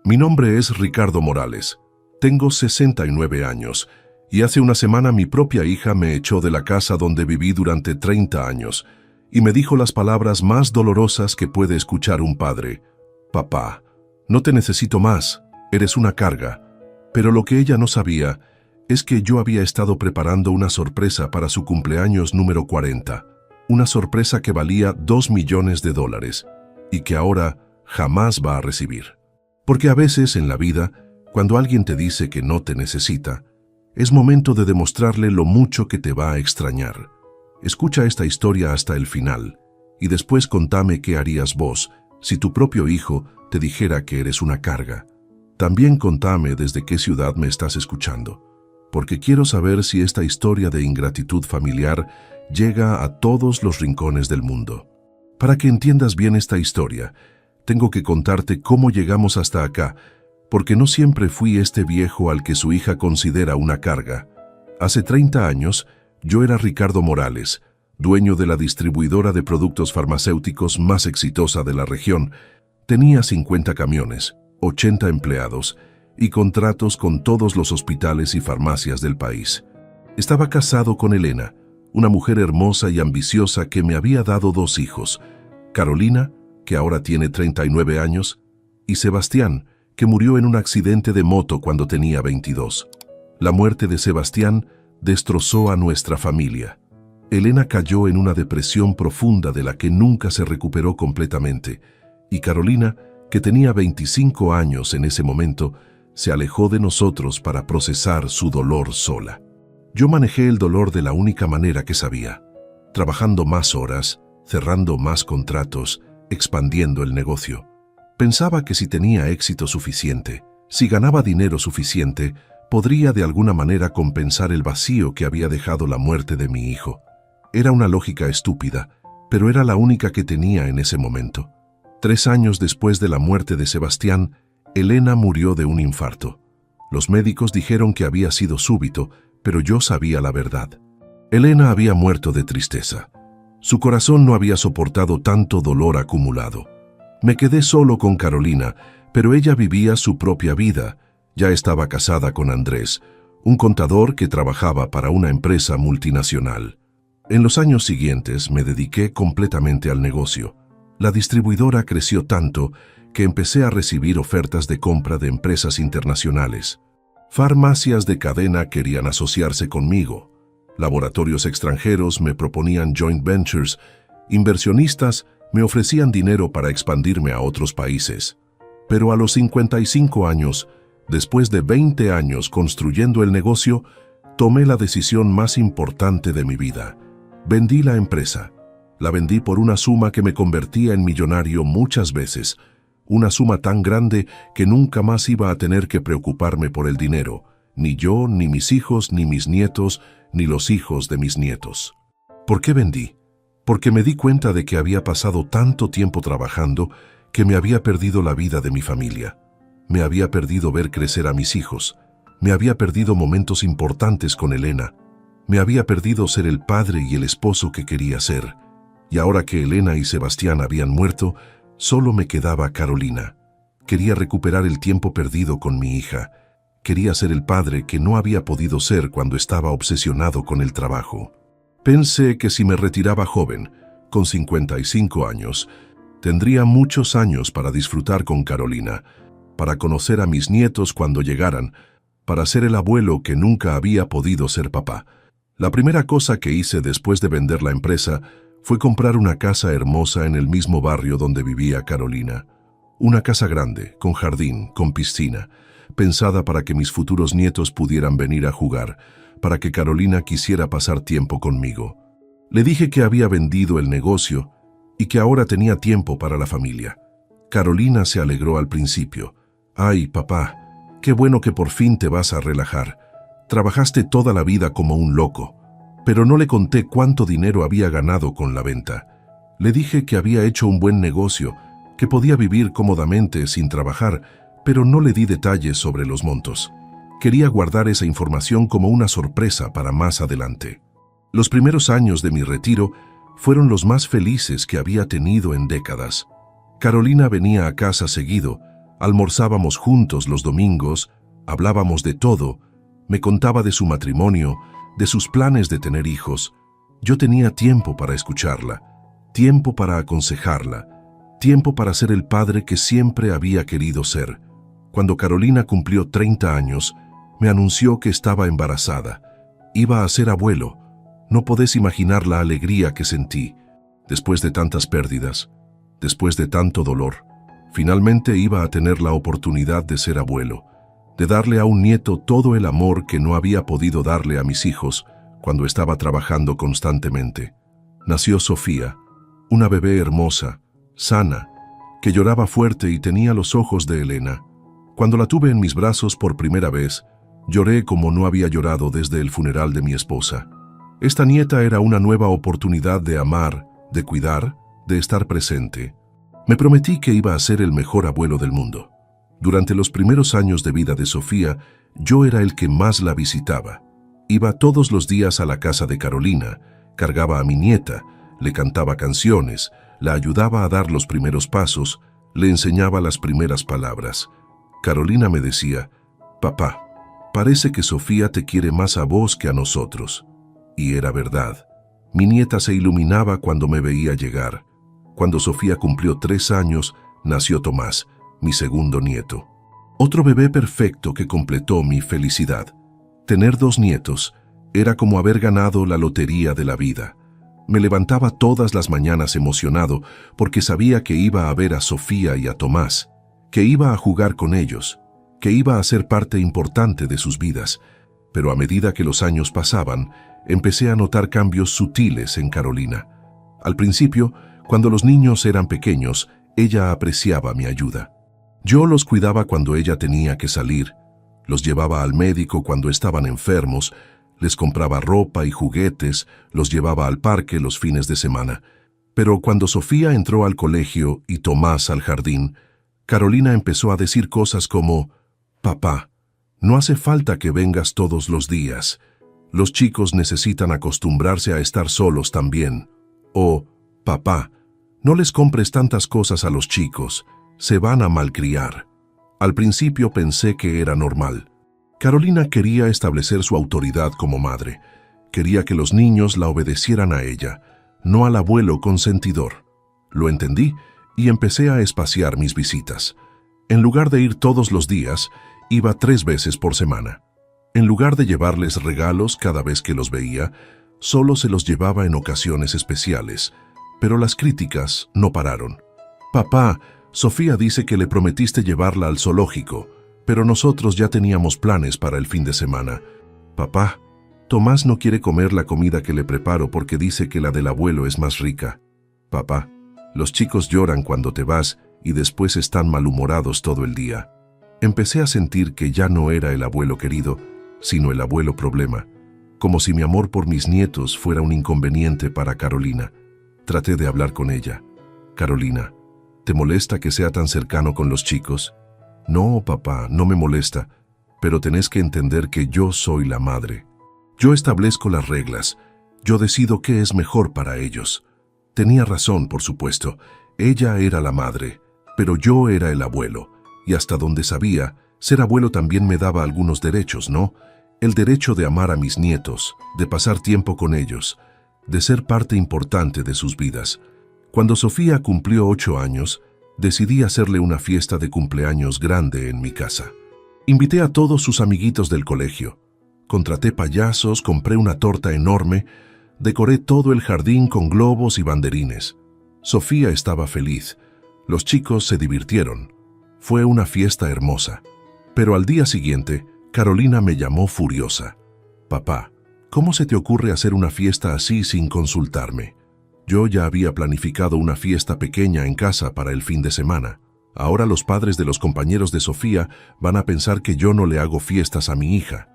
Mi nombre es Ricardo Morales. Tengo 69 años y hace una semana mi propia hija me echó de la casa donde viví durante 30 años y me dijo las palabras más dolorosas que puede escuchar un padre. Papá, no te necesito más, eres una carga. Pero lo que ella no sabía es que yo había estado preparando una sorpresa para su cumpleaños número 40. Una sorpresa que valía $2 millones y que ahora jamás va a recibir. Porque a veces en la vida, cuando alguien te dice que no te necesita, es momento de demostrarle lo mucho que te va a extrañar. Escucha esta historia hasta el final y después contame qué harías vos si tu propio hijo te dijera que eres una carga. También contame desde qué ciudad me estás escuchando, porque quiero saber si esta historia de ingratitud familiar llega a todos los rincones del mundo. Para que entiendas bien esta historia, tengo que contarte cómo llegamos hasta acá, porque no siempre fui este viejo al que su hija considera una carga. Hace 30 años, yo era Ricardo Morales, dueño de la distribuidora de productos farmacéuticos más exitosa de la región. Tenía 50 camiones, 80 empleados y contratos con todos los hospitales y farmacias del país. Estaba casado con Elena, una mujer hermosa y ambiciosa que me había dado 2 hijos, Carolina, que ahora tiene 39 años, y Sebastián, que murió en un accidente de moto cuando tenía 22. La muerte de Sebastián destrozó a nuestra familia. Elena cayó en una depresión profunda de la que nunca se recuperó completamente, y Carolina, que tenía 25 años en ese momento, se alejó de nosotros para procesar su dolor sola. Yo manejé el dolor de la única manera que sabía, trabajando más horas, cerrando más contratos, expandiendo el negocio. Pensaba que si tenía éxito suficiente, si ganaba dinero suficiente, podría de alguna manera compensar el vacío que había dejado la muerte de mi hijo. Era una lógica estúpida, pero era la única que tenía en ese momento. 3 años después de la muerte de Sebastián, Elena murió de un infarto. Los médicos dijeron que había sido súbito, pero yo sabía la verdad. Elena había muerto de tristeza. Su corazón no había soportado tanto dolor acumulado. Me quedé solo con Carolina, pero ella vivía su propia vida. Ya estaba casada con Andrés, un contador que trabajaba para una empresa multinacional. En los años siguientes me dediqué completamente al negocio. La distribuidora creció tanto que empecé a recibir ofertas de compra de empresas internacionales. Farmacias de cadena querían asociarse conmigo. Laboratorios extranjeros me proponían joint ventures. Inversionistas me ofrecían dinero para expandirme a otros países. Pero a los 55 años, después de 20 años construyendo el negocio, tomé la decisión más importante de mi vida. Vendí la empresa. La vendí por una suma que me convertía en millonario muchas veces. Una suma tan grande que nunca más iba a tener que preocuparme por el dinero. Ni yo, ni mis hijos, ni mis nietos, ni los hijos de mis nietos. ¿Por qué vendí? Porque me di cuenta de que había pasado tanto tiempo trabajando que me había perdido la vida de mi familia. Me había perdido ver crecer a mis hijos. Me había perdido momentos importantes con Elena. Me había perdido ser el padre y el esposo que quería ser. Y ahora que Elena y Sebastián habían muerto, solo me quedaba Carolina. Quería recuperar el tiempo perdido con mi hija. Quería ser el padre que no había podido ser cuando estaba obsesionado con el trabajo. Pensé que si me retiraba joven, con 55 años, tendría muchos años para disfrutar con Carolina, para conocer a mis nietos cuando llegaran, para ser el abuelo que nunca había podido ser papá. La primera cosa que hice después de vender la empresa fue comprar una casa hermosa en el mismo barrio donde vivía Carolina. Una casa grande, con jardín, con piscina, pensada para que mis futuros nietos pudieran venir a jugar, para que Carolina quisiera pasar tiempo conmigo. Le dije que había vendido el negocio y que ahora tenía tiempo para la familia. Carolina se alegró al principio. «Ay, papá, qué bueno que por fin te vas a relajar. Trabajaste toda la vida como un loco». Pero no le conté cuánto dinero había ganado con la venta. Le dije que había hecho un buen negocio, que podía vivir cómodamente sin trabajar, pero no le di detalles sobre los montos. Quería guardar esa información como una sorpresa para más adelante. Los primeros años de mi retiro fueron los más felices que había tenido en décadas. Carolina venía a casa seguido, Almorzábamos juntos los domingos, hablábamos de todo, me contaba de su matrimonio, de sus planes de tener hijos. Yo tenía tiempo para escucharla, tiempo para aconsejarla, tiempo para ser el padre que siempre había querido ser. Cuando Carolina cumplió 30 años, me anunció que estaba embarazada. Iba a ser abuelo. No podés imaginar la alegría que sentí. Después de tantas pérdidas, después de tanto dolor, finalmente iba a tener la oportunidad de ser abuelo, de darle a un nieto todo el amor que no había podido darle a mis hijos cuando estaba trabajando constantemente. Nació Sofía, una bebé hermosa, sana, que lloraba fuerte y tenía los ojos de Elena. Cuando la tuve en mis brazos por primera vez, lloré como no había llorado desde el funeral de mi esposa. Esta nieta era una nueva oportunidad de amar, de cuidar, de estar presente. Me prometí que iba a ser el mejor abuelo del mundo. Durante los primeros años de vida de Sofía, yo era el que más la visitaba. Iba todos los días a la casa de Carolina, cargaba a mi nieta, le cantaba canciones, la ayudaba a dar los primeros pasos, le enseñaba las primeras palabras. Carolina me decía, «Papá, parece que Sofía te quiere más a vos que a nosotros». Y era verdad. Mi nieta se iluminaba cuando me veía llegar. Cuando Sofía cumplió 3 años, nació Tomás, mi segundo nieto. Otro bebé perfecto que completó mi felicidad. Tener 2 nietos era como haber ganado la lotería de la vida. Me levantaba todas las mañanas emocionado porque sabía que iba a ver a Sofía y a Tomás, que iba a jugar con ellos, que iba a ser parte importante de sus vidas. Pero a medida que los años pasaban, empecé a notar cambios sutiles en Carolina. Al principio, cuando los niños eran pequeños, ella apreciaba mi ayuda. Yo los cuidaba cuando ella tenía que salir, los llevaba al médico cuando estaban enfermos, les compraba ropa y juguetes, los llevaba al parque los fines de semana. Pero cuando Sofía entró al colegio y Tomás al jardín, Carolina empezó a decir cosas como, «Papá, no hace falta que vengas todos los días. Los chicos necesitan acostumbrarse a estar solos también». O, «Papá, no les compres tantas cosas a los chicos, se van a malcriar». Al principio pensé que era normal. Carolina quería establecer su autoridad como madre. Quería que los niños la obedecieran a ella, no al abuelo consentidor. Lo entendí y empecé a espaciar mis visitas. En lugar de ir todos los días, iba 3 veces por semana. En lugar de llevarles regalos cada vez que los veía, solo se los llevaba en ocasiones especiales. Pero las críticas no pararon. «Papá, Sofía dice que le prometiste llevarla al zoológico, pero nosotros ya teníamos planes para el fin de semana. Papá, Tomás no quiere comer la comida que le preparo porque dice que la del abuelo es más rica. Papá, los chicos lloran cuando te vas y después están malhumorados todo el día». Empecé a sentir que ya no era el abuelo querido, sino el abuelo problema, como si mi amor por mis nietos fuera un inconveniente para Carolina. Traté de hablar con ella. «Carolina, ¿te molesta que sea tan cercano con los chicos?» «No, papá, no me molesta, pero tenés que entender que yo soy la madre. Yo establezco las reglas, yo decido qué es mejor para ellos». Tenía razón, por supuesto. Ella era la madre, pero yo era el abuelo, y hasta donde sabía, ser abuelo también me daba algunos derechos, ¿no? El derecho de amar a mis nietos, de pasar tiempo con ellos, de ser parte importante de sus vidas. Cuando Sofía cumplió 8 años, decidí hacerle una fiesta de cumpleaños grande en mi casa. Invité a todos sus amiguitos del colegio. Contraté payasos, compré una torta enorme, decoré todo el jardín con globos y banderines. Sofía estaba feliz. Los chicos se divirtieron. Fue una fiesta hermosa. Pero al día siguiente, Carolina me llamó furiosa. «Papá, ¿cómo se te ocurre hacer una fiesta así sin consultarme? Yo ya había planificado una fiesta pequeña en casa para el fin de semana. Ahora los padres de los compañeros de Sofía van a pensar que yo no le hago fiestas a mi hija».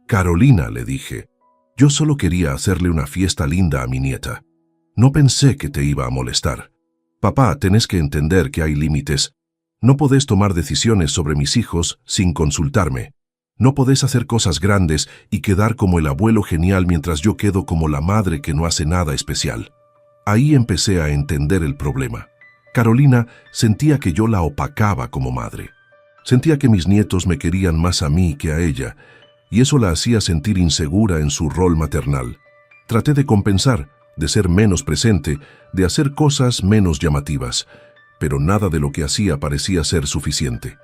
«Carolina», le dije, «yo solo quería hacerle una fiesta linda a mi nieta. No pensé que te iba a molestar. Papá, tenés que entender que hay límites. No podés tomar decisiones sobre mis hijos sin consultarme. No podés hacer cosas grandes y quedar como el abuelo genial mientras yo quedo como la madre que no hace nada especial». Ahí empecé a entender el problema. Carolina sentía que yo la opacaba como madre. Sentía que mis nietos me querían más a mí que a ella, y eso la hacía sentir insegura en su rol maternal. Traté de compensar, de ser menos presente, de hacer cosas menos llamativas, pero nada de lo que hacía parecía ser suficiente.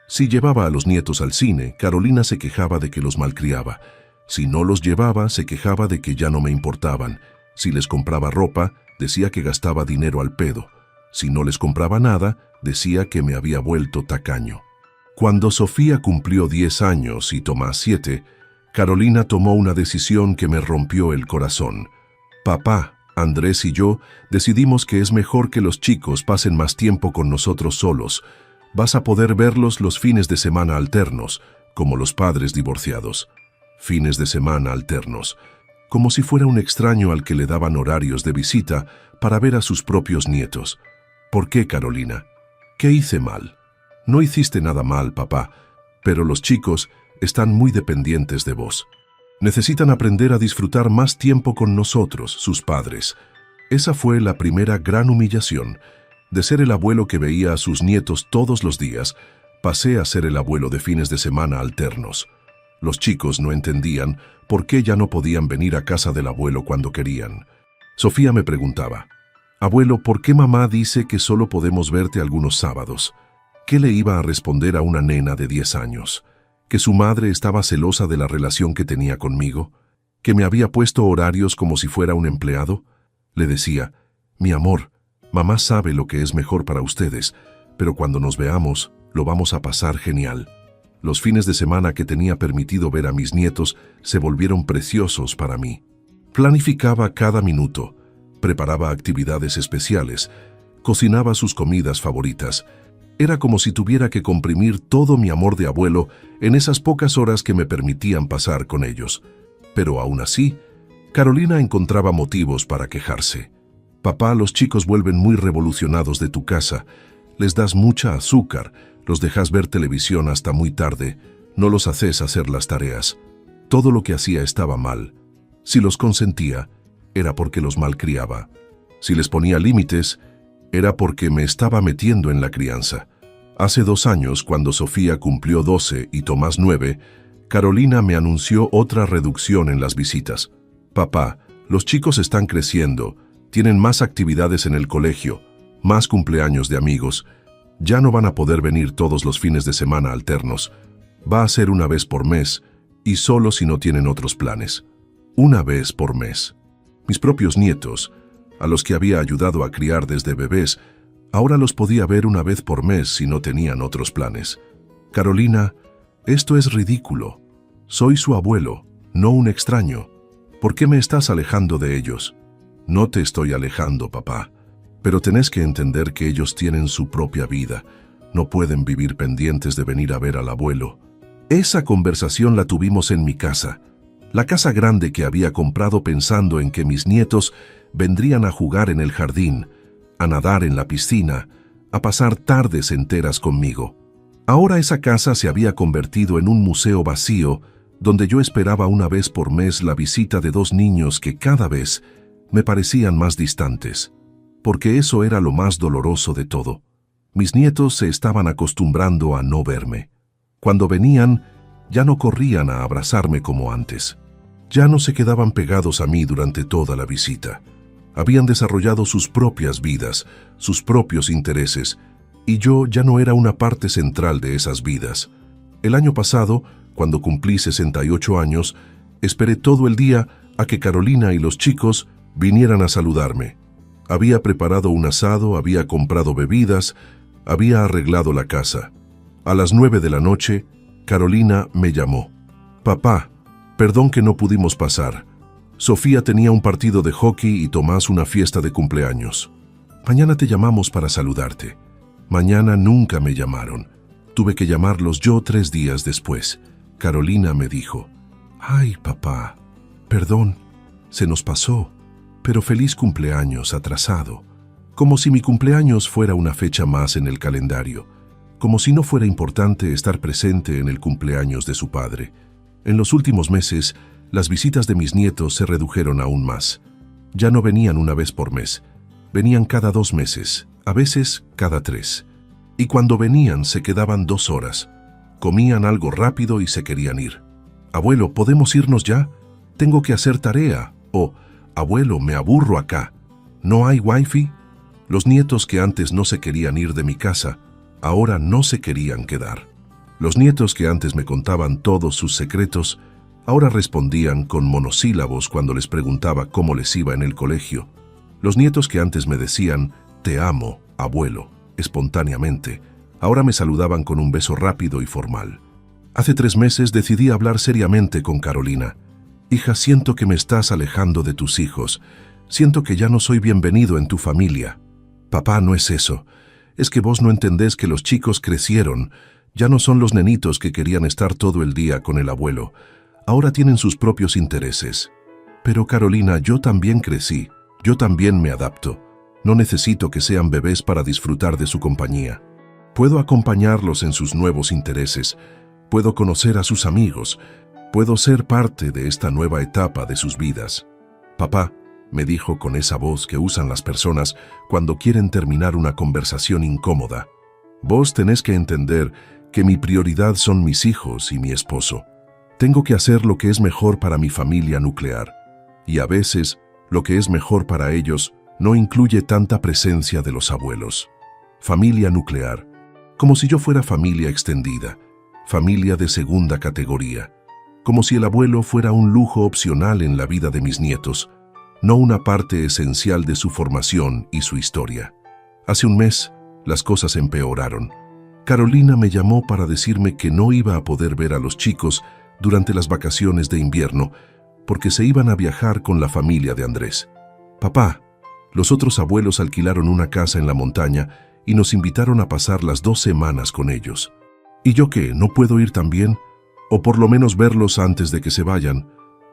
Si llevaba a los nietos al cine, Carolina se quejaba de que los malcriaba. Si no los llevaba, se quejaba de que ya no me importaban. Si les compraba ropa, decía que gastaba dinero al pedo. Si no les compraba nada, decía que me había vuelto tacaño. Cuando Sofía cumplió 10 años y Tomás 7, Carolina tomó una decisión que me rompió el corazón. Papá, Andrés y yo decidimos que es mejor que los chicos pasen más tiempo con nosotros solos. Vas a poder verlos los fines de semana alternos, como los padres divorciados. Fines de semana alternos, como si fuera un extraño al que le daban horarios de visita para ver a sus propios nietos. ¿Por qué, Carolina? ¿Qué hice mal? No hiciste nada mal, papá, pero los chicos están muy dependientes de vos. Necesitan aprender a disfrutar más tiempo con nosotros, sus padres. Esa fue la primera gran humillación. De ser el abuelo que veía a sus nietos todos los días, pasé a ser el abuelo de fines de semana alternos. Los chicos no entendían por qué ya no podían venir a casa del abuelo cuando querían. Sofía me preguntaba, «Abuelo, ¿por qué mamá dice que solo podemos verte algunos sábados?» ¿Qué le iba a responder a una nena de 10 años? ¿Que su madre estaba celosa de la relación que tenía conmigo? ¿Que me había puesto horarios como si fuera un empleado? Le decía, «Mi amor, mamá sabe lo que es mejor para ustedes, pero cuando nos veamos, lo vamos a pasar genial». Los fines de semana que tenía permitido ver a mis nietos se volvieron preciosos para mí. Planificaba cada minuto, preparaba actividades especiales, cocinaba sus comidas favoritas. Era como si tuviera que comprimir todo mi amor de abuelo en esas pocas horas que me permitían pasar con ellos. Pero aún así, Carolina encontraba motivos para quejarse. «Papá, los chicos vuelven muy revolucionados de tu casa. Les das mucha azúcar, los dejas ver televisión hasta muy tarde, no los haces hacer las tareas. Todo lo que hacía estaba mal. Si los consentía, era porque los malcriaba. Si les ponía límites, era porque me estaba metiendo en la crianza». Hace 2 años, cuando Sofía cumplió 12 y Tomás 9, Carolina me anunció otra reducción en las visitas. «Papá, los chicos están creciendo, tienen más actividades en el colegio, más cumpleaños de amigos. Ya no van a poder venir todos los fines de semana alternos. Va a ser una vez por mes, y solo si no tienen otros planes. Una vez por mes». Mis propios nietos, a los que había ayudado a criar desde bebés, ahora los podía ver una vez por mes si no tenían otros planes. «Carolina, esto es ridículo. Soy su abuelo, no un extraño. ¿Por qué me estás alejando de ellos?» «No te estoy alejando, papá. Pero tenés que entender que ellos tienen su propia vida. No pueden vivir pendientes de venir a ver al abuelo». Esa conversación la tuvimos en mi casa. La casa grande que había comprado pensando en que mis nietos vendrían a jugar en el jardín, a nadar en la piscina, a pasar tardes enteras conmigo. Ahora esa casa se había convertido en un museo vacío donde yo esperaba una vez por mes la visita de 2 niños que cada vez me parecían más distantes. Porque eso era lo más doloroso de todo. Mis nietos se estaban acostumbrando a no verme. Cuando venían, ya no corrían a abrazarme como antes. Ya no se quedaban pegados a mí durante toda la visita. Habían desarrollado sus propias vidas, sus propios intereses, y yo ya no era una parte central de esas vidas. El año pasado, cuando cumplí 68 años, esperé todo el día a que Carolina y los chicos vinieran a saludarme. Había preparado un asado, había comprado bebidas, había arreglado la casa. A las 9 de la noche, Carolina me llamó. «Papá, perdón que no pudimos pasar. Sofía tenía un partido de hockey y Tomás una fiesta de cumpleaños. Mañana te llamamos para saludarte». Mañana nunca me llamaron. Tuve que llamarlos yo 3 días después. Carolina me dijo, «Ay, papá, perdón, se nos pasó, pero feliz cumpleaños atrasado». Como si mi cumpleaños fuera una fecha más en el calendario, como si no fuera importante estar presente en el cumpleaños de su padre. En los últimos meses, las visitas de mis nietos se redujeron aún más. Ya no venían una vez por mes, venían cada 2 meses, a veces cada 3. Y cuando venían se quedaban 2 horas. Comían algo rápido y se querían ir. Abuelo, ¿podemos irnos ya? Tengo que hacer tarea. O, abuelo, me aburro acá. ¿No hay wifi? Los nietos que antes no se querían ir de mi casa, ahora no se querían quedar. Los nietos que antes me contaban todos sus secretos, ahora respondían con monosílabos cuando les preguntaba cómo les iba en el colegio. Los nietos que antes me decían, te amo, abuelo, espontáneamente, ahora me saludaban con un beso rápido y formal. Hace 3 meses decidí hablar seriamente con Carolina. Hija, siento que me estás alejando de tus hijos. Siento que ya no soy bienvenido en tu familia. Papá, no es eso. Es que vos no entendés que los chicos crecieron. Ya no son los nenitos que querían estar todo el día con el abuelo. Ahora tienen sus propios intereses. Pero Carolina, yo también crecí. Yo también me adapto. No necesito que sean bebés para disfrutar de su compañía. Puedo acompañarlos en sus nuevos intereses. Puedo conocer a sus amigos. Puedo ser parte de esta nueva etapa de sus vidas. Papá, me dijo con esa voz que usan las personas cuando quieren terminar una conversación incómoda. Vos tenés que entender que mi prioridad son mis hijos y mi esposo. Tengo que hacer lo que es mejor para mi familia nuclear. Y a veces, lo que es mejor para ellos no incluye tanta presencia de los abuelos. Familia nuclear. Como si yo fuera familia extendida. Familia de segunda categoría. Como si el abuelo fuera un lujo opcional en la vida de mis nietos, no una parte esencial de su formación y su historia. Hace un mes, las cosas empeoraron. Carolina me llamó para decirme que no iba a poder ver a los chicos durante las vacaciones de invierno porque se iban a viajar con la familia de Andrés. Papá, los otros abuelos alquilaron una casa en la montaña y nos invitaron a pasar las 2 semanas con ellos. ¿Y yo qué? ¿No puedo ir también? O por lo menos verlos antes de que se vayan.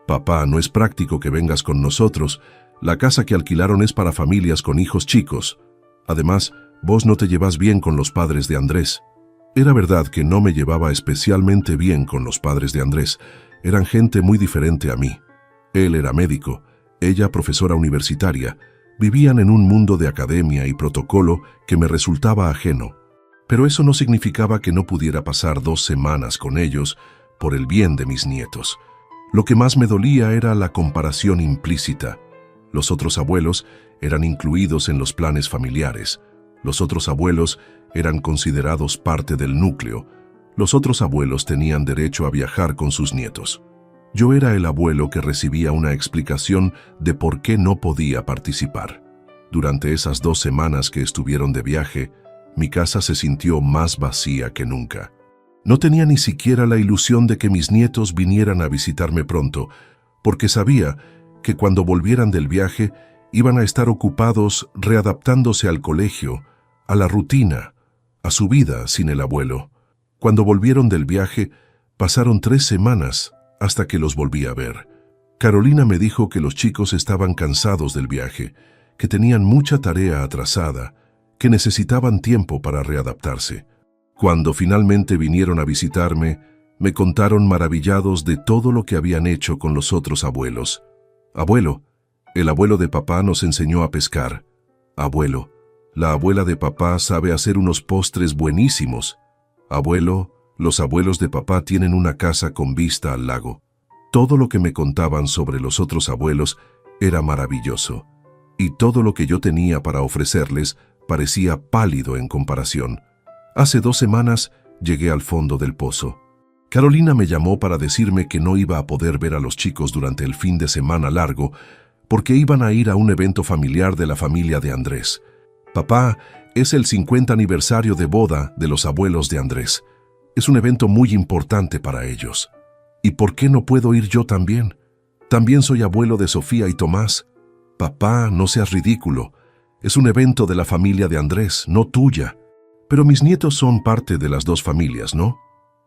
Papá, no es práctico que vengas con nosotros. La casa que alquilaron es para familias con hijos chicos. Además, vos no te llevas bien con los padres de Andrés. Era verdad que no me llevaba especialmente bien con los padres de Andrés. Eran gente muy diferente a mí. Él era médico, ella profesora universitaria. Vivían en un mundo de academia y protocolo que me resultaba ajeno. Pero eso no significaba que no pudiera pasar 2 semanas con ellos por el bien de mis nietos. Lo que más me dolía era la comparación implícita. Los otros abuelos eran incluidos en los planes familiares. Los otros abuelos eran considerados parte del núcleo. Los otros abuelos tenían derecho a viajar con sus nietos. Yo era el abuelo que recibía una explicación de por qué no podía participar. Durante esas 2 semanas que estuvieron de viaje, mi casa se sintió más vacía que nunca. No tenía ni siquiera la ilusión de que mis nietos vinieran a visitarme pronto, porque sabía que cuando volvieran del viaje iban a estar ocupados readaptándose al colegio, a la rutina, a su vida sin el abuelo. Cuando volvieron del viaje, pasaron 3 semanas hasta que los volví a ver. Carolina me dijo que los chicos estaban cansados del viaje, que tenían mucha tarea atrasada, que necesitaban tiempo para readaptarse. Cuando finalmente vinieron a visitarme, me contaron maravillados de todo lo que habían hecho con los otros abuelos. Abuelo, el abuelo de papá nos enseñó a pescar. Abuelo, la abuela de papá sabe hacer unos postres buenísimos. Abuelo, los abuelos de papá tienen una casa con vista al lago. Todo lo que me contaban sobre los otros abuelos era maravilloso, y todo lo que yo tenía para ofrecerles parecía pálido en comparación. Hace 2 semanas llegué al fondo del pozo. Carolina me llamó para decirme que no iba a poder ver a los chicos durante el fin de semana largo porque iban a ir a un evento familiar de la familia de Andrés. Papá, es el 50 aniversario de boda de los abuelos de Andrés. Es un evento muy importante para ellos. ¿Y por qué no puedo ir yo también? También soy abuelo de Sofía y Tomás. Papá, no seas ridículo. Es un evento de la familia de Andrés, no tuya. Pero mis nietos son parte de las 2 familias, ¿no?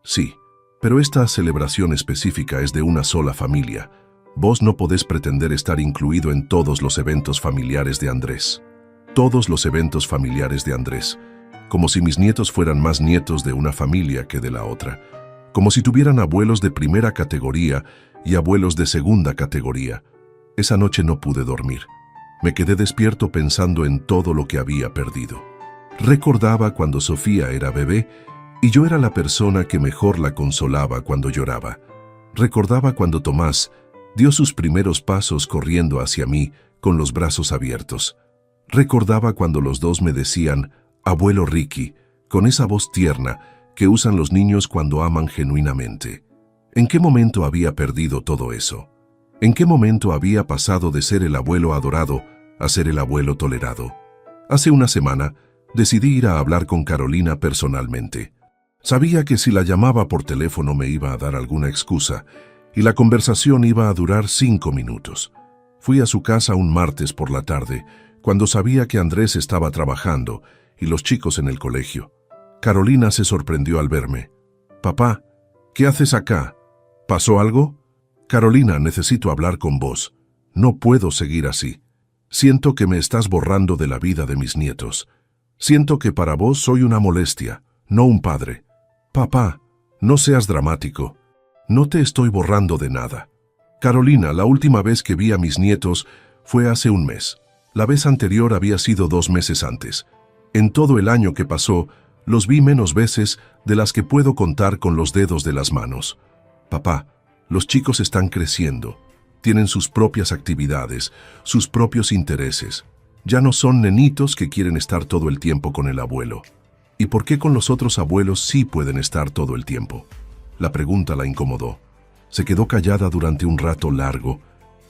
Sí, pero esta celebración específica es de una sola familia. Vos no podés pretender estar incluido en todos los eventos familiares de Andrés. Todos los eventos familiares de Andrés. Como si mis nietos fueran más nietos de una familia que de la otra. Como si tuvieran abuelos de primera categoría y abuelos de segunda categoría. Esa noche no pude dormir. Me quedé despierto pensando en todo lo que había perdido. Recordaba cuando Sofía era bebé Y yo era la persona que mejor la consolaba cuando lloraba. Recordaba cuando Tomás dio sus primeros pasos corriendo hacia mí con los brazos abiertos. Recordaba cuando los dos me decían, abuelo Ricky, con esa voz tierna que usan los niños cuando aman genuinamente. ¿En qué momento había perdido todo eso? ¿En qué momento había pasado de ser el abuelo adorado a ser el abuelo tolerado? Hace una semana decidí ir a hablar con Carolina personalmente. Sabía que si la llamaba por teléfono me iba a dar alguna excusa y la conversación iba a durar 5 minutos. Fui a su casa un martes por la tarde, cuando sabía que Andrés estaba trabajando y los chicos en el colegio. Carolina se sorprendió al verme. «Papá, ¿qué haces acá? ¿Pasó algo?» «Carolina, necesito hablar con vos. No puedo seguir así. Siento que me estás borrando de la vida de mis nietos. Siento que para vos soy una molestia, no un padre. Papá, no seas dramático. No te estoy borrando de nada. Carolina, la última vez que vi a mis nietos fue hace un mes. La vez anterior había sido 2 meses antes. En todo el año que pasó, los vi menos veces de las que puedo contar con los dedos de las manos. Papá, los chicos están creciendo. Tienen sus propias actividades, sus propios intereses. Ya no son nenitos que quieren estar todo el tiempo con el abuelo. ¿Y por qué con los otros abuelos sí pueden estar todo el tiempo? La pregunta la incomodó. Se quedó callada durante un rato largo.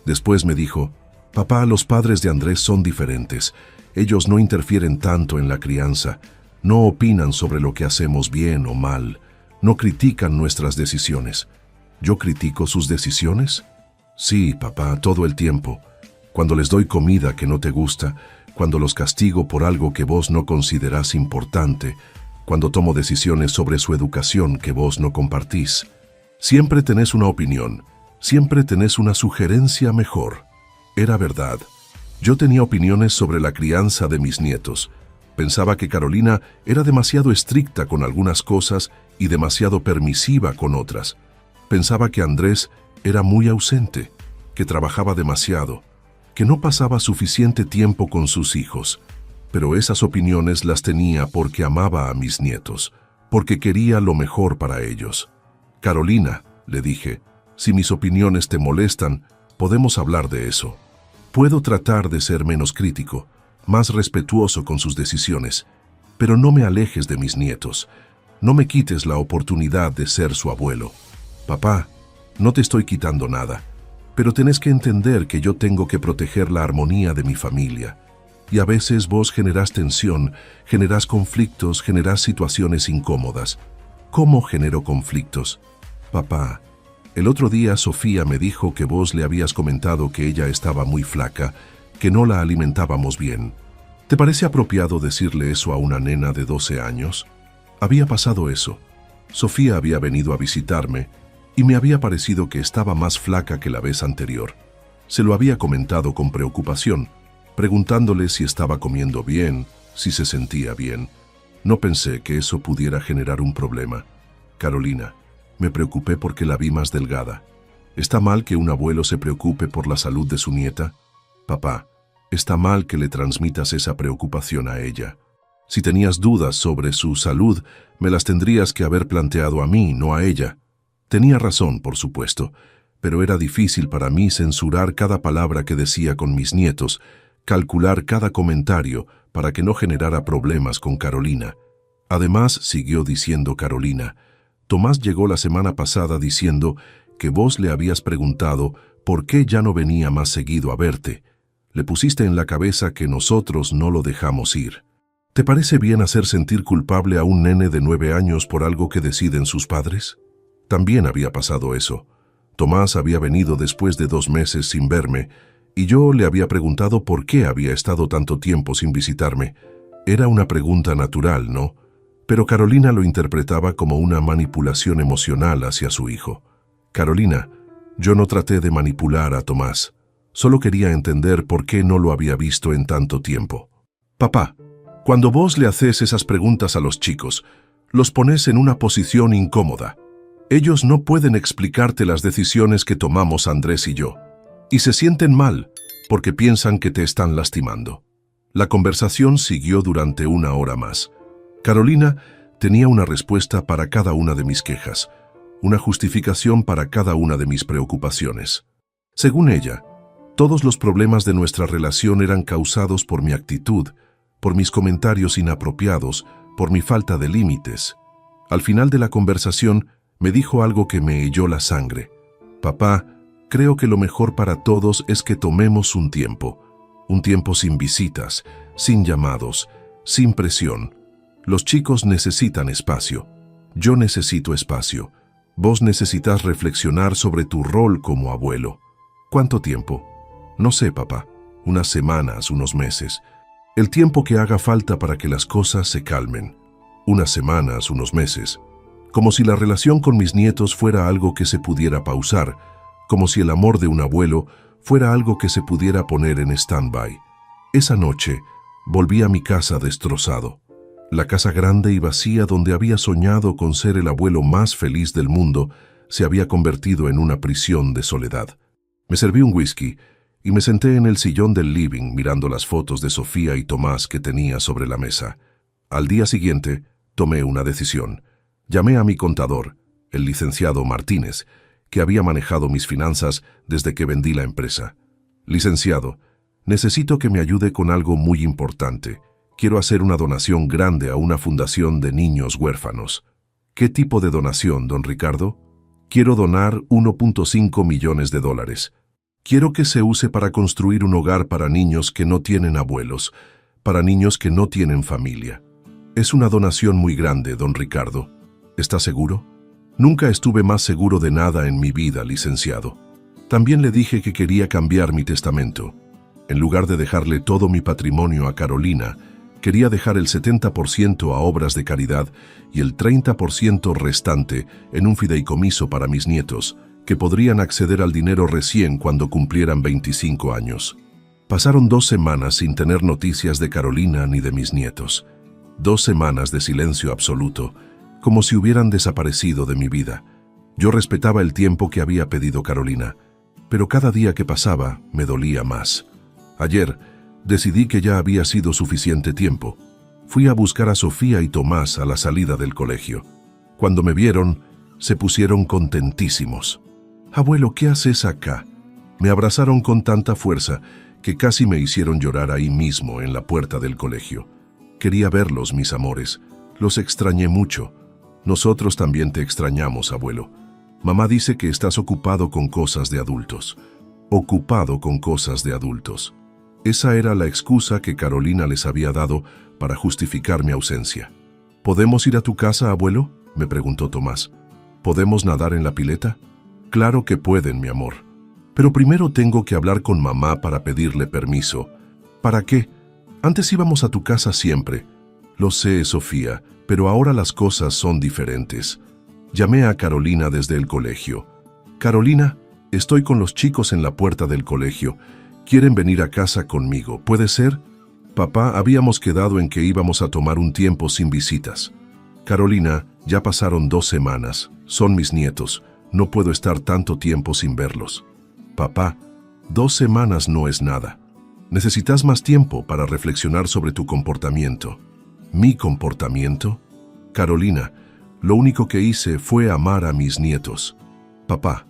Después me dijo, «Papá, los padres de Andrés son diferentes. Ellos no interfieren tanto en la crianza. No opinan sobre lo que hacemos bien o mal. No critican nuestras decisiones». ¿Yo critico sus decisiones? Sí, papá, todo el tiempo. Cuando les doy comida que no te gusta, cuando los castigo por algo que vos no considerás importante, cuando tomo decisiones sobre su educación que vos no compartís. Siempre tenés una opinión, siempre tenés una sugerencia mejor. Era verdad. Yo tenía opiniones sobre la crianza de mis nietos. Pensaba que Carolina era demasiado estricta con algunas cosas y demasiado permisiva con otras. Pensaba que Andrés era muy ausente, que trabajaba demasiado, que no pasaba suficiente tiempo con sus hijos. Pero esas opiniones las tenía porque amaba a mis nietos, porque quería lo mejor para ellos. Carolina, le dije, si mis opiniones te molestan, podemos hablar de eso. Puedo tratar de ser menos crítico, más respetuoso con sus decisiones, pero no me alejes de mis nietos. No me quites la oportunidad de ser su abuelo. Papá, no te estoy quitando nada, pero tenés que entender que yo tengo que proteger la armonía de mi familia. Y a veces vos generás tensión, generás conflictos, generás situaciones incómodas. ¿Cómo genero conflictos? Papá, el otro día Sofía me dijo que vos le habías comentado que ella estaba muy flaca, que no la alimentábamos bien. ¿Te parece apropiado decirle eso a una nena de 12 años? Había pasado eso. Sofía había venido a visitarme y me había parecido que estaba más flaca que la vez anterior. Se lo había comentado con preocupación, preguntándole si estaba comiendo bien, si se sentía bien. No pensé que eso pudiera generar un problema. Carolina, me preocupé porque la vi más delgada. ¿Está mal que un abuelo se preocupe por la salud de su nieta? Papá, está mal que le transmitas esa preocupación a ella. Si tenías dudas sobre su salud, me las tendrías que haber planteado a mí, no a ella. Tenía razón, por supuesto, pero era difícil para mí censurar cada palabra que decía con mis nietos, calcular cada comentario para que no generara problemas con Carolina. Además, siguió diciendo Carolina, Tomás llegó la semana pasada diciendo que vos le habías preguntado por qué ya no venía más seguido a verte. Le pusiste en la cabeza que nosotros no lo dejamos ir. ¿Te parece bien hacer sentir culpable a un nene de 9 años por algo que deciden sus padres? También había pasado eso. Tomás había venido después de 2 meses sin verme, y yo le había preguntado por qué había estado tanto tiempo sin visitarme. Era una pregunta natural, ¿no? Pero Carolina lo interpretaba como una manipulación emocional hacia su hijo. Carolina, yo no traté de manipular a Tomás. Solo quería entender por qué no lo había visto en tanto tiempo. Papá, cuando vos le haces esas preguntas a los chicos, los pones en una posición incómoda. Ellos no pueden explicarte las decisiones que tomamos Andrés y yo, y se sienten mal porque piensan que te están lastimando. La conversación siguió durante 1 hora más. Carolina Tenía una respuesta para cada una de mis quejas, una justificación para cada una de mis preocupaciones. Según ella, todos los problemas de nuestra relación eran causados por mi actitud, por mis comentarios inapropiados, por mi falta de límites. Al final de la conversación, me dijo algo que me heló la sangre. Papá, creo que lo mejor para todos es que tomemos un tiempo sin visitas, sin llamados, sin presión. Los chicos necesitan espacio. Yo necesito espacio. Vos necesitas reflexionar sobre tu rol como abuelo. ¿Cuánto tiempo? No sé, papá. Unas semanas, unos meses. El tiempo que haga falta para que las cosas se calmen. Unas semanas, unos meses. Como si la relación con mis nietos fuera algo que se pudiera pausar, como si el amor de un abuelo fuera algo que se pudiera poner en stand-by. Esa noche, volví a mi casa destrozado. La casa grande y vacía donde había soñado con ser el abuelo más feliz del mundo se había convertido en una prisión de soledad. Me serví un whisky y me senté en el sillón del living mirando las fotos de Sofía y Tomás que tenía sobre la mesa. Al día siguiente, tomé una decisión. Llamé a mi contador, el licenciado Martínez, que había manejado mis finanzas desde que vendí la empresa. Licenciado, necesito que me ayude con algo muy importante. Quiero hacer una donación grande a una fundación de niños huérfanos. ¿Qué tipo de donación, don Ricardo? Quiero donar 1.5 millones de dólares. Quiero que se use para construir un hogar para niños que no tienen abuelos, para niños que no tienen familia. Es una donación muy grande, don Ricardo. ¿Está seguro? Nunca estuve más seguro de nada en mi vida, licenciado. También le dije que quería cambiar mi testamento. En lugar de dejarle todo mi patrimonio a Carolina, quería dejar el 70% a obras de caridad y el 30% restante en un fideicomiso para mis nietos, que podrían acceder al dinero recién cuando cumplieran 25 años. Pasaron 2 semanas sin tener noticias de Carolina ni de mis nietos. 2 semanas de silencio absoluto, como si hubieran desaparecido de mi vida. Yo respetaba el tiempo que había pedido Carolina, pero cada día que pasaba me dolía más. Ayer, decidí que ya había sido suficiente tiempo. Fui a buscar a Sofía y Tomás a la salida del colegio. Cuando me vieron, se pusieron contentísimos. «Abuelo, ¿qué haces acá?» Me abrazaron con tanta fuerza que casi me hicieron llorar ahí mismo en la puerta del colegio. Quería verlos, mis amores. Los extrañé mucho. Nosotros también te extrañamos, abuelo. Mamá dice que estás ocupado con cosas de adultos. Ocupado con cosas de adultos. Esa era la excusa que Carolina les había dado para justificar mi ausencia. ¿Podemos ir a tu casa, abuelo?, me preguntó Tomás. ¿Podemos nadar en la pileta? Claro que pueden, mi amor. Pero primero tengo que hablar con mamá para pedirle permiso. ¿Para qué? Antes íbamos a tu casa siempre. Lo sé, Sofía, pero ahora las cosas son diferentes. Llamé a Carolina desde el colegio. Carolina, estoy con los chicos en la puerta del colegio. Quieren venir a casa conmigo, ¿puede ser? Papá, habíamos quedado en que íbamos a tomar un tiempo sin visitas. Carolina, ya pasaron 2 semanas. Son mis nietos. No puedo estar tanto tiempo sin verlos. Papá, 2 semanas no es nada. Necesitas más tiempo para reflexionar sobre tu comportamiento. ¿Mi comportamiento? Carolina, lo único que hice fue amar a mis nietos. Papá,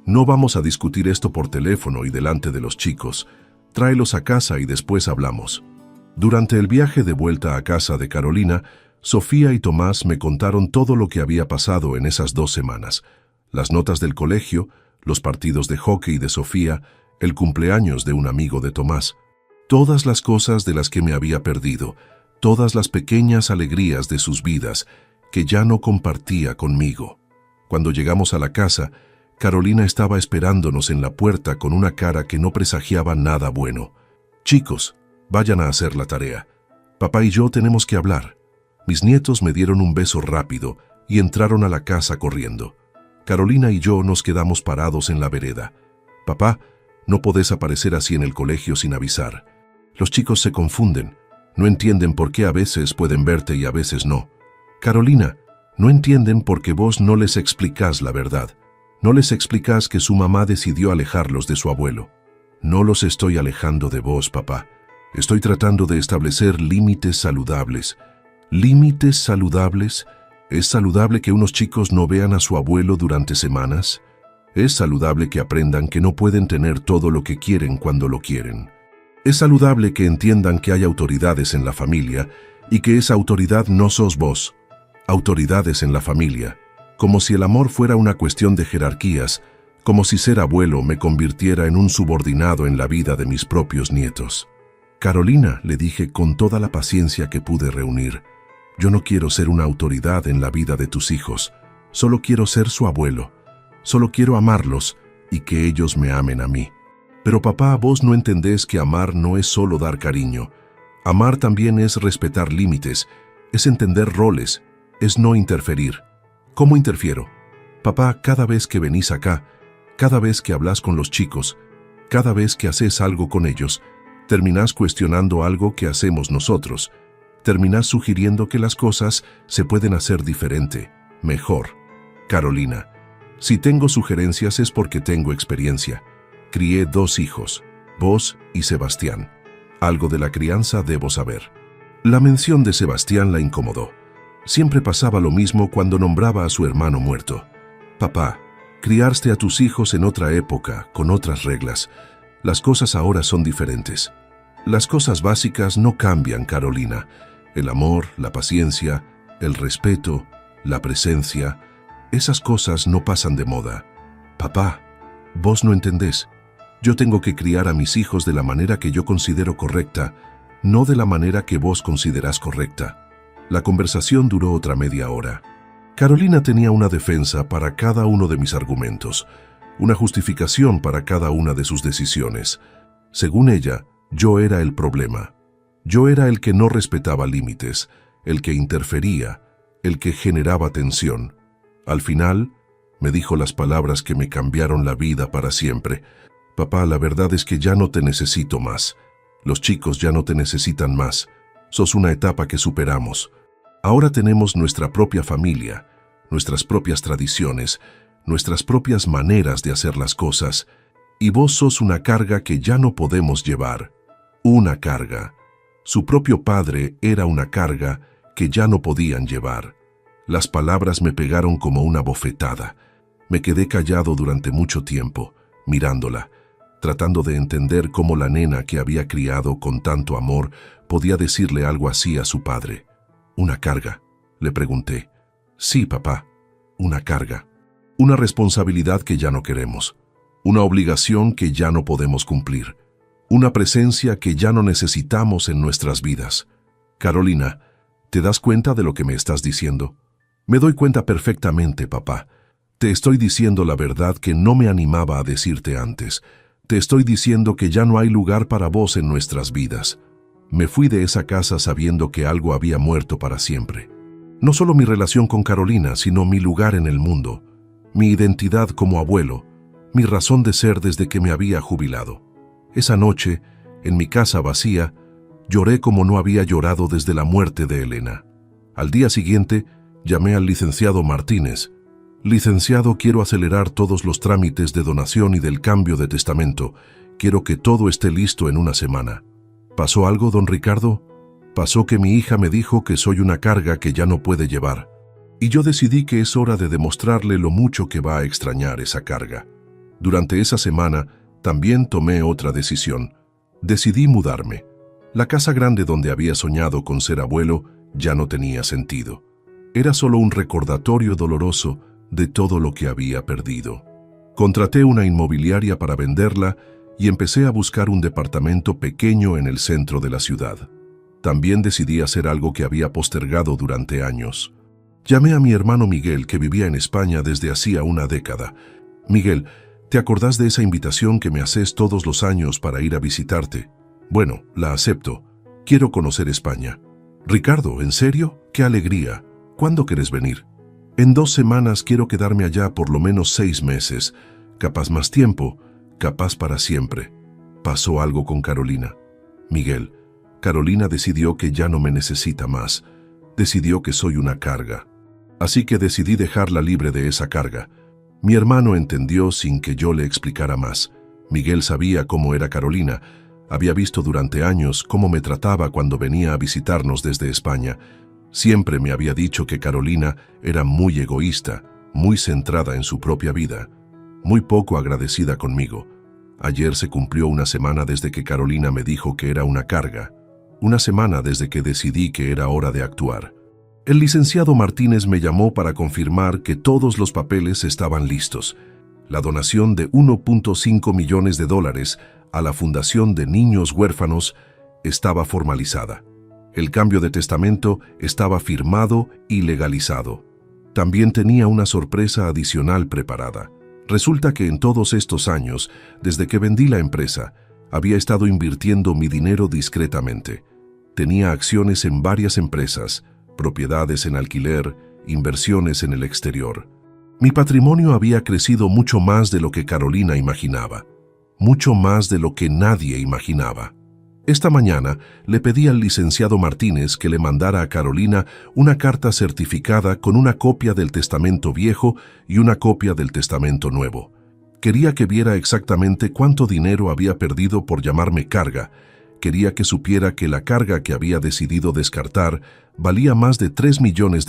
no vamos a discutir esto por teléfono y delante de los chicos. Tráelos a casa y después hablamos. Durante el viaje de vuelta a casa de Carolina, Sofía y Tomás me contaron todo lo que había pasado en esas 2 semanas. Las notas del colegio, los partidos de hockey de Sofía, el cumpleaños de un amigo de Tomás. Todas las cosas de las que me había perdido, todas las pequeñas alegrías de sus vidas que ya no compartía conmigo. Cuando llegamos a la casa, Carolina estaba esperándonos en la puerta con una cara que no presagiaba nada bueno. Chicos, vayan a hacer la tarea. Papá y yo tenemos que hablar. Mis nietos me dieron un beso rápido y entraron a la casa corriendo. Carolina y yo nos quedamos parados en la vereda. Papá, no podés aparecer así en el colegio sin avisar. Los chicos se confunden. No entienden por qué a veces pueden verte y a veces no. Carolina, no entienden porque vos no les explicás la verdad. No les explicás que su mamá decidió alejarlos de su abuelo. No los estoy alejando de vos, papá. Estoy tratando de establecer límites saludables. Límites saludables ¿Es saludable que unos chicos no vean a su abuelo durante semanas? ¿Es saludable que aprendan que no pueden tener todo lo que quieren cuando lo quieren? ¿Es saludable que entiendan que hay autoridades en la familia y que esa autoridad no sos vos? Autoridades en la familia, como si el amor fuera una cuestión de jerarquías, como si ser abuelo me convirtiera en un subordinado en la vida de mis propios nietos. Carolina, le dije con toda la paciencia que pude reunir, yo no quiero ser una autoridad en la vida de tus hijos, solo quiero ser su abuelo, solo quiero amarlos y que ellos me amen a mí. Pero papá, vos no entendés que amar no es solo dar cariño. Amar también es respetar límites, es entender roles, es no interferir. ¿Cómo interfiero? Papá, cada vez que venís acá, cada vez que hablas con los chicos, cada vez que haces algo con ellos, terminás cuestionando algo que hacemos nosotros. Terminás sugiriendo que las cosas se pueden hacer diferente, mejor. Carolina, si tengo sugerencias es porque tengo experiencia. Crié 2 hijos, vos y Sebastián. Algo de la crianza debo saber. La mención de Sebastián la incomodó. Siempre pasaba lo mismo cuando nombraba a su hermano muerto. Papá, criaste a tus hijos en otra época, con otras reglas. Las cosas ahora son diferentes. Las cosas básicas no cambian, Carolina. El amor, la paciencia, el respeto, la presencia, esas cosas no pasan de moda. Papá, vos no entendés. Yo tengo que criar a mis hijos de la manera que yo considero correcta, no de la manera que vos considerás correcta. La conversación duró otra media hora. Carolina tenía una defensa para cada uno de mis argumentos, una justificación para cada una de sus decisiones. Según ella, yo era el problema. Yo era el que no respetaba límites, el que interfería, el que generaba tensión. Al final, me dijo las palabras que me cambiaron la vida para siempre. Papá, la verdad es que ya no te necesito más. Los chicos ya no te necesitan más. Sos una etapa que superamos. Ahora tenemos nuestra propia familia, nuestras propias tradiciones, nuestras propias maneras de hacer las cosas, y vos sos una carga que ya no podemos llevar. Una carga. Su propio padre era una carga que ya no podían llevar. Las palabras me pegaron como una bofetada. Me quedé callado durante mucho tiempo, mirándola, tratando de entender cómo la nena que había criado con tanto amor podía decirle algo así a su padre. ¿Una carga?, le pregunté. Sí, papá, una carga. Una responsabilidad que ya no queremos. Una obligación que ya no podemos cumplir. Una presencia que ya no necesitamos en nuestras vidas. Carolina, ¿te das cuenta de lo que me estás diciendo? Me doy cuenta perfectamente, papá. Te estoy diciendo la verdad que no me animaba a decirte antes. Te estoy diciendo que ya no hay lugar para vos en nuestras vidas. Me fui de esa casa sabiendo que algo había muerto para siempre. No solo mi relación con Carolina, sino mi lugar en el mundo, mi identidad como abuelo, mi razón de ser desde que me había jubilado. Esa noche, en mi casa vacía, lloré como no había llorado desde la muerte de Elena. Al día siguiente, llamé al licenciado Martínez. Licenciado, quiero acelerar todos los trámites de donación y del cambio de testamento. Quiero que todo esté listo en una semana. ¿Pasó algo, don Ricardo? Pasó que mi hija me dijo que soy una carga que ya no puede llevar. Y yo decidí que es hora de demostrarle lo mucho que va a extrañar esa carga. Durante esa semana, también tomé otra decisión. Decidí mudarme. La casa grande donde había soñado con ser abuelo ya no tenía sentido. Era solo un recordatorio doloroso de todo lo que había perdido. Contraté una inmobiliaria para venderla y empecé a buscar un departamento pequeño en el centro de la ciudad. También decidí hacer algo que había postergado durante años. Llamé a mi hermano Miguel, que vivía en España desde hacía una década. Miguel, ¿te acordás de esa invitación que me haces todos los años para ir a visitarte? Bueno, la acepto. Quiero conocer España. Ricardo, ¿en serio? ¡Qué alegría! ¿Cuándo querés venir? En 2 semanas quiero quedarme allá por lo menos 6 meses. Capaz más tiempo, capaz para siempre. Pasó algo con Carolina. Miguel, Carolina decidió que ya no me necesita más. Decidió que soy una carga. Así que decidí dejarla libre de esa carga. Mi hermano entendió sin que yo le explicara más. Miguel sabía cómo era Carolina. Había visto durante años cómo me trataba cuando venía a visitarnos desde España. Siempre me había dicho que Carolina era muy egoísta, muy centrada en su propia vida, muy poco agradecida conmigo. Ayer se cumplió una semana desde que Carolina me dijo que era una carga, una semana desde que decidí que era hora de actuar. El licenciado Martínez me llamó para confirmar que todos los papeles estaban listos. La donación de $1.5 millones a la Fundación de Niños Huérfanos estaba formalizada. El cambio de testamento estaba firmado y legalizado. También tenía una sorpresa adicional preparada. Resulta que en todos estos años, desde que vendí la empresa, había estado invirtiendo mi dinero discretamente. Tenía acciones en varias empresas, propiedades en alquiler, inversiones en el exterior. Mi patrimonio había crecido mucho más de lo que Carolina imaginaba, mucho más de lo que nadie imaginaba. Esta mañana le pedí al licenciado Martínez que le mandara a Carolina una carta certificada con una copia del testamento viejo y una copia del testamento nuevo. Quería que viera exactamente cuánto dinero había perdido por llamarme carga. Quería que supiera que la carga que había decidido descartar valía más de $3 millones.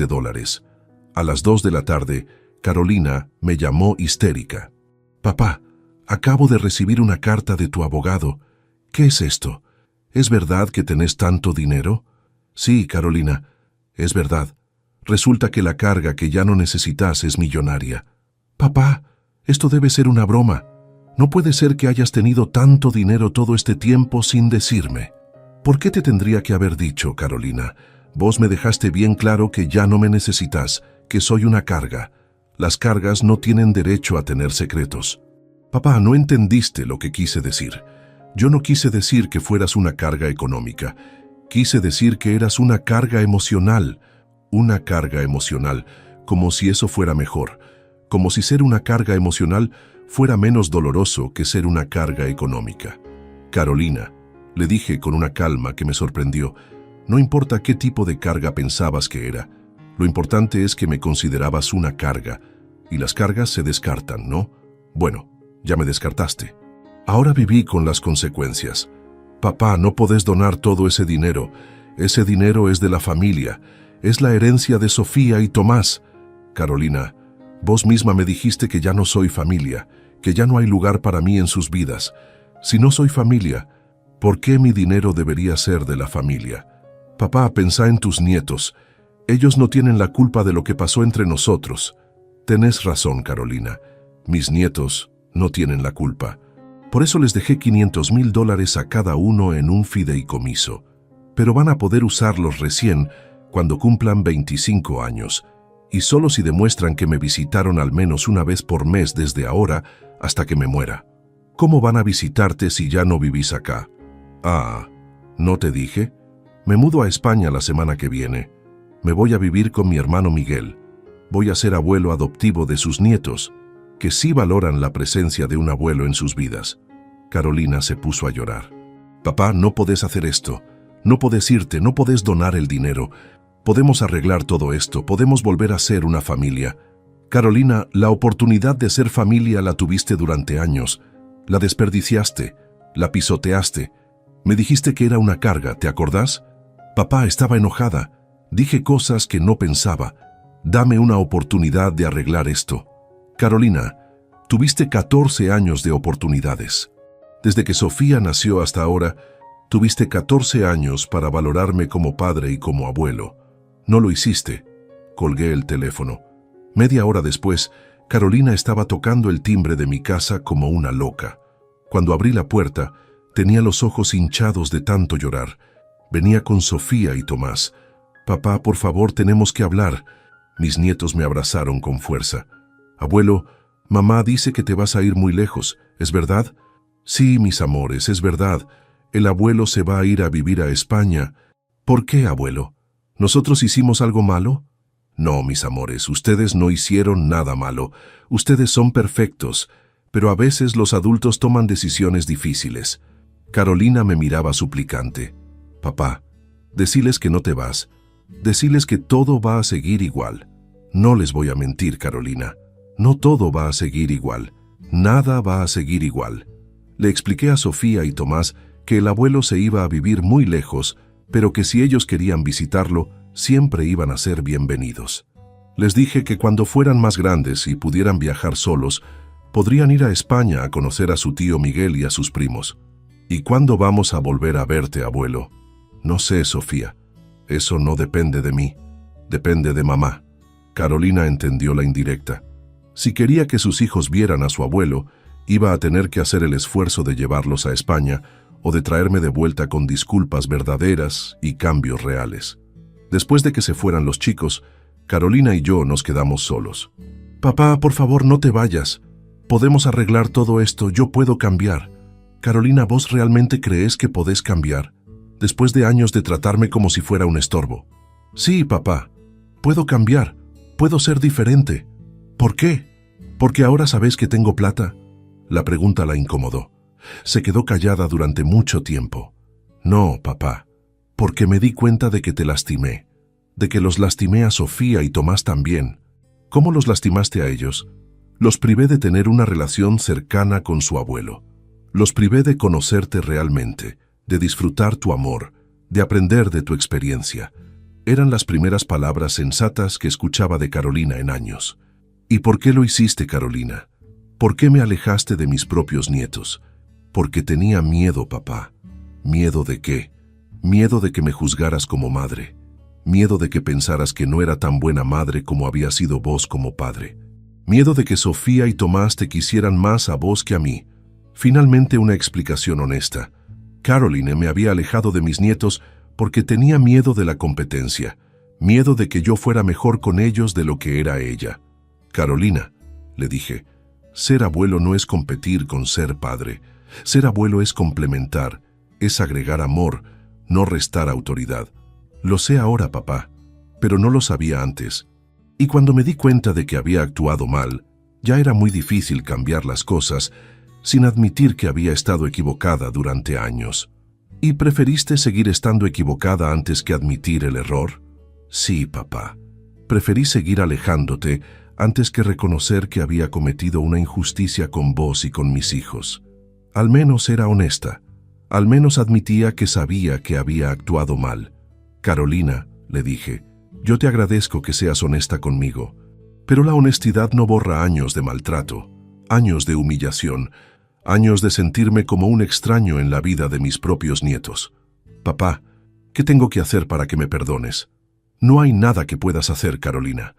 A las 2 de la tarde, Carolina me llamó histérica. «Papá, acabo de recibir una carta de tu abogado. ¿Qué es esto? ¿Es verdad que tenés tanto dinero?» «Sí, Carolina, es verdad. Resulta que la carga que ya no necesitas es millonaria». «Papá, esto debe ser una broma. No puede ser que hayas tenido tanto dinero todo este tiempo sin decirme». «¿Por qué te tendría que haber dicho, Carolina? Vos me dejaste bien claro que ya no me necesitas, que soy una carga. Las cargas no tienen derecho a tener secretos». «Papá, no entendiste lo que quise decir. Yo no quise decir que fueras una carga económica. Quise decir que eras una carga emocional. Una carga emocional, como si eso fuera mejor. Como si ser una carga emocional fuera menos doloroso que ser una carga económica». «Carolina», le dije con una calma que me sorprendió, «no importa qué tipo de carga pensabas que era. Lo importante es que me considerabas una carga. Y las cargas se descartan, ¿no? Bueno, ya me descartaste. Ahora viví con las consecuencias. Papá, no podés donar todo ese dinero. Ese dinero es de la familia. Es la herencia de Sofía y Tomás. Carolina, vos misma me dijiste que ya no soy familia, que ya no hay lugar para mí en sus vidas. Si no soy familia, ¿por qué mi dinero debería ser de la familia? Papá, pensá en tus nietos. Ellos no tienen la culpa de lo que pasó entre nosotros». «Tenés razón, Carolina. Mis nietos no tienen la culpa. Por eso les dejé $500,000 a cada uno en un fideicomiso. Pero van a poder usarlos recién cuando cumplan 25 años, y solo si demuestran que me visitaron al menos una vez por mes desde ahora hasta que me muera». «¿Cómo van a visitarte si ya no vivís acá?» «Ah, ¿no te dije? Me mudo a España la semana que viene. Me voy a vivir con mi hermano Miguel. Voy a ser abuelo adoptivo de sus nietos, que sí valoran la presencia de un abuelo en sus vidas». Carolina se puso a llorar. «Papá, no podés hacer esto. No podés irte, no podés donar el dinero. Podemos arreglar todo esto, podemos volver a ser una familia. Carolina, la oportunidad de ser familia la tuviste durante años. La desperdiciaste, la pisoteaste. Me dijiste que era una carga, ¿te acordás? Papá, estaba enojada. Dije cosas que no pensaba. Dame una oportunidad de arreglar esto. Carolina, tuviste 14 años de oportunidades. Desde que Sofía nació hasta ahora, tuviste 14 años para valorarme como padre y como abuelo. No lo hiciste». Colgué el teléfono. Media hora después, Carolina estaba tocando el timbre de mi casa como una loca. Cuando abrí la puerta, tenía los ojos hinchados de tanto llorar. Venía con Sofía y Tomás. «Papá, por favor, tenemos que hablar». Mis nietos me abrazaron con fuerza. «Abuelo, mamá dice que te vas a ir muy lejos, ¿es verdad?» «Sí, mis amores, es verdad. El abuelo se va a ir a vivir a España». «¿Por qué, abuelo? ¿Nosotros hicimos algo malo?» «No, mis amores, ustedes no hicieron nada malo. Ustedes son perfectos, pero a veces los adultos toman decisiones difíciles». Carolina me miraba suplicante. «Papá, deciles que no te vas. Deciles que todo va a seguir igual». «No les voy a mentir, Carolina. No todo va a seguir igual. Nada va a seguir igual». Le expliqué a Sofía y Tomás que el abuelo se iba a vivir muy lejos, pero que si ellos querían visitarlo, siempre iban a ser bienvenidos. Les dije que cuando fueran más grandes y pudieran viajar solos, podrían ir a España a conocer a su tío Miguel y a sus primos. ¿Y cuándo vamos a volver a verte, abuelo? No sé, Sofía. Eso no depende de mí. Depende de mamá. Carolina entendió la indirecta. Si quería que sus hijos vieran a su abuelo, iba a tener que hacer el esfuerzo de llevarlos a España o de traerme de vuelta con disculpas verdaderas y cambios reales. Después de que se fueran los chicos, Carolina y yo nos quedamos solos. Papá, por favor, no te vayas. Podemos arreglar todo esto, yo puedo cambiar. Carolina, ¿vos realmente crees que podés cambiar? Después de años de tratarme como si fuera un estorbo. Sí, papá, puedo cambiar, puedo ser diferente. ¿Por qué? ¿Porque ahora sabes que tengo plata? La pregunta la incomodó. Se quedó callada durante mucho tiempo. No, papá, porque me di cuenta de que te lastimé, de que los lastimé a Sofía y Tomás también. ¿Cómo los lastimaste a ellos? Los privé de tener una relación cercana con su abuelo. Los privé de conocerte realmente, de disfrutar tu amor, de aprender de tu experiencia. Eran las primeras palabras sensatas que escuchaba de Carolina en años. ¿Y por qué lo hiciste, Carolina? ¿Por qué me alejaste de mis propios nietos? Porque tenía miedo, papá. ¿Miedo de qué? Miedo de que me juzgaras como madre. Miedo de que pensaras que no era tan buena madre como había sido vos como padre. Miedo de que Sofía y Tomás te quisieran más a vos que a mí. Finalmente una explicación honesta. Caroline me había alejado de mis nietos porque tenía miedo de la competencia, miedo de que yo fuera mejor con ellos de lo que era ella. Carolina, le dije, ser abuelo no es competir con ser padre. Ser abuelo es complementar, es agregar amor, no restar autoridad. Lo sé ahora, papá, pero no lo sabía antes. Y cuando me di cuenta de que había actuado mal, ya era muy difícil cambiar las cosas sin admitir que había estado equivocada durante años. ¿Y preferiste seguir estando equivocada antes que admitir el error? Sí, papá. Preferí seguir alejándote antes que reconocer que había cometido una injusticia con vos y con mis hijos. Al menos era honesta. Al menos admitía que sabía que había actuado mal. Carolina, le dije, yo te agradezco que seas honesta conmigo, pero la honestidad no borra años de maltrato, años de humillación, años de sentirme como un extraño en la vida de mis propios nietos. Papá, ¿qué tengo que hacer para que me perdones? No hay nada que puedas hacer, Carolina,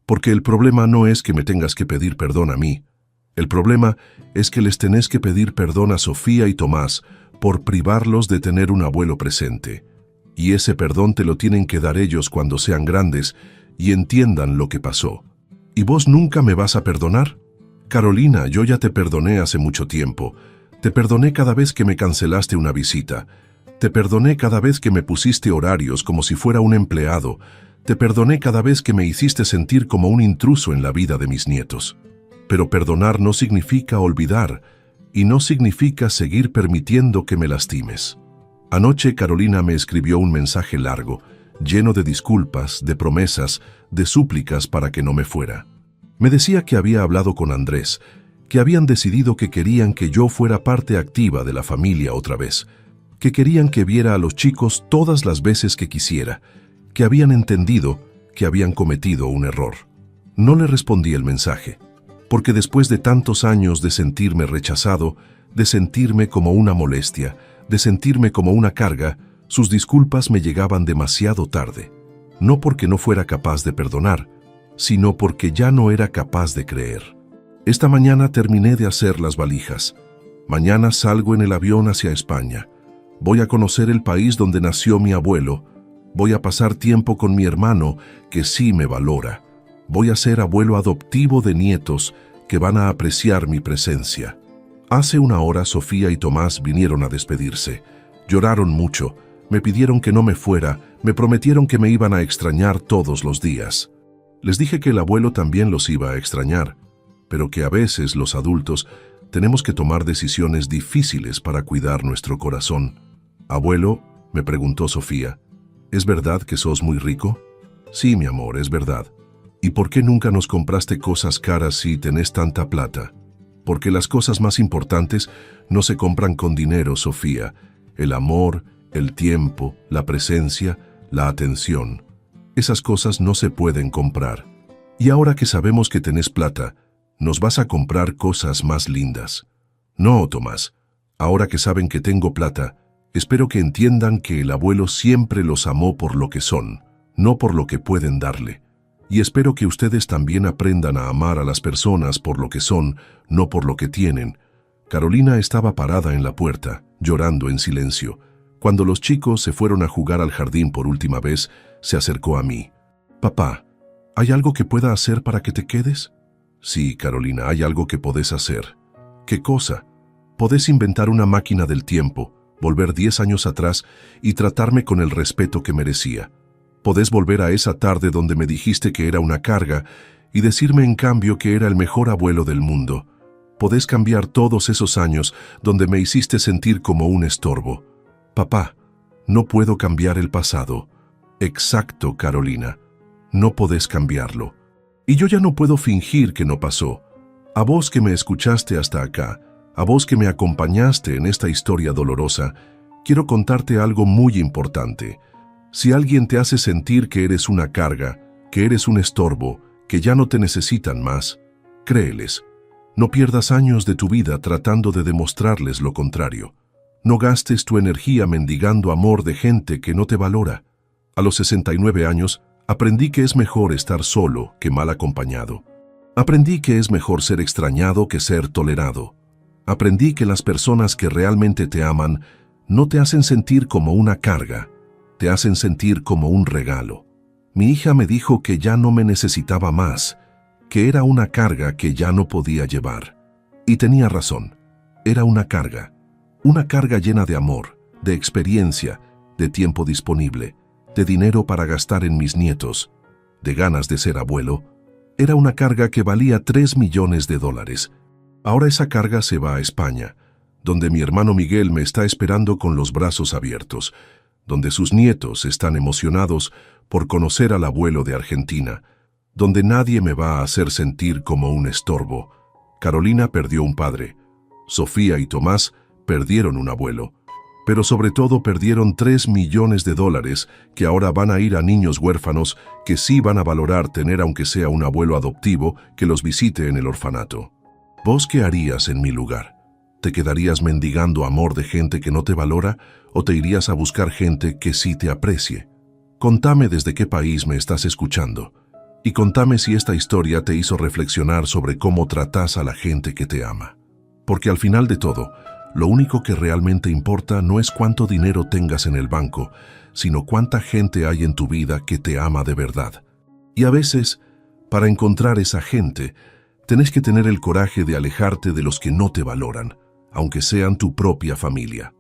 porque el problema no es que me tengas que pedir perdón a mí. El problema es que les tenés que pedir perdón a Sofía y Tomás por privarlos de tener un abuelo presente. Y ese perdón te lo tienen que dar ellos cuando sean grandes y entiendan lo que pasó. ¿Y vos nunca me vas a perdonar? Carolina, yo ya te perdoné hace mucho tiempo. Te perdoné cada vez que me cancelaste una visita. Te perdoné cada vez que me pusiste horarios como si fuera un empleado. Te perdoné cada vez que me hiciste sentir como un intruso en la vida de mis nietos. Pero perdonar no significa olvidar y no significa seguir permitiendo que me lastimes. Anoche Carolina me escribió un mensaje largo, lleno de disculpas, de promesas, de súplicas para que no me fuera. Me decía que había hablado con Andrés, que habían decidido que querían que yo fuera parte activa de la familia otra vez, que querían que viera a los chicos todas las veces que quisiera, que habían entendido que habían cometido un error. No le respondí el mensaje, porque después de tantos años de sentirme rechazado, de sentirme como una molestia, de sentirme como una carga, sus disculpas me llegaban demasiado tarde. No porque no fuera capaz de perdonar, sino porque ya no era capaz de creer. Esta mañana terminé de hacer las valijas. Mañana salgo en el avión hacia España. Voy a conocer el país donde nació mi abuelo. Voy a pasar tiempo con mi hermano, que sí me valora. Voy a ser abuelo adoptivo de nietos que van a apreciar mi presencia. Hace una hora Sofía y Tomás vinieron a despedirse. Lloraron mucho, me pidieron que no me fuera, me prometieron que me iban a extrañar todos los días. Les dije que el abuelo también los iba a extrañar, pero que a veces los adultos tenemos que tomar decisiones difíciles para cuidar nuestro corazón. Abuelo, me preguntó Sofía, ¿es verdad que sos muy rico? Sí, mi amor, es verdad. ¿Y por qué nunca nos compraste cosas caras si tenés tanta plata? Porque las cosas más importantes no se compran con dinero, Sofía. El amor, el tiempo, la presencia, la atención. Esas cosas no se pueden comprar. Y ahora que sabemos que tenés plata, nos vas a comprar cosas más lindas. No, Tomás. Ahora que saben que tengo plata, espero que entiendan que el abuelo siempre los amó por lo que son, no por lo que pueden darle. Y espero que ustedes también aprendan a amar a las personas por lo que son, no por lo que tienen. Carolina estaba parada en la puerta, llorando en silencio. Cuando los chicos se fueron a jugar al jardín por última vez, se acercó a mí. «Papá, ¿hay algo que pueda hacer para que te quedes?» «Sí, Carolina, hay algo que podés hacer». «¿Qué cosa?» «Podés inventar una máquina del tiempo, volver 10 años atrás y tratarme con el respeto que merecía. Podés volver a esa tarde donde me dijiste que era una carga y decirme en cambio que era el mejor abuelo del mundo. Podés cambiar todos esos años donde me hiciste sentir como un estorbo. Papá, no puedo cambiar el pasado». «Exacto, Carolina. No podés cambiarlo. Y yo ya no puedo fingir que no pasó. A vos que me escuchaste hasta acá, a vos que me acompañaste en esta historia dolorosa, quiero contarte algo muy importante. Si alguien te hace sentir que eres una carga, que eres un estorbo, que ya no te necesitan más, créeles. No pierdas años de tu vida tratando de demostrarles lo contrario. No gastes tu energía mendigando amor de gente que no te valora. A los 69 años, aprendí que es mejor estar solo que mal acompañado. Aprendí que es mejor ser extrañado que ser tolerado. Aprendí que las personas que realmente te aman no te hacen sentir como una carga, te hacen sentir como un regalo. Mi hija me dijo que ya no me necesitaba más, que era una carga que ya no podía llevar. Y tenía razón, era una carga llena de amor, de experiencia, de tiempo disponible, de dinero para gastar en mis nietos, de ganas de ser abuelo. Era una carga que valía $3 millones. Ahora esa carga se va a España, donde mi hermano Miguel me está esperando con los brazos abiertos, donde sus nietos están emocionados por conocer al abuelo de Argentina, donde nadie me va a hacer sentir como un estorbo. Carolina perdió un padre, Sofía y Tomás perdieron un abuelo, pero sobre todo perdieron $3 millones que ahora van a ir a niños huérfanos que sí van a valorar tener aunque sea un abuelo adoptivo que los visite en el orfanato. ¿Vos qué harías en mi lugar? ¿Te quedarías mendigando amor de gente que no te valora o te irías a buscar gente que sí te aprecie? Contame desde qué país me estás escuchando y contame si esta historia te hizo reflexionar sobre cómo tratás a la gente que te ama. Porque al final de todo, lo único que realmente importa no es cuánto dinero tengas en el banco, sino cuánta gente hay en tu vida que te ama de verdad. Y a veces, para encontrar esa gente, tenés que tener el coraje de alejarte de los que no te valoran, aunque sean tu propia familia.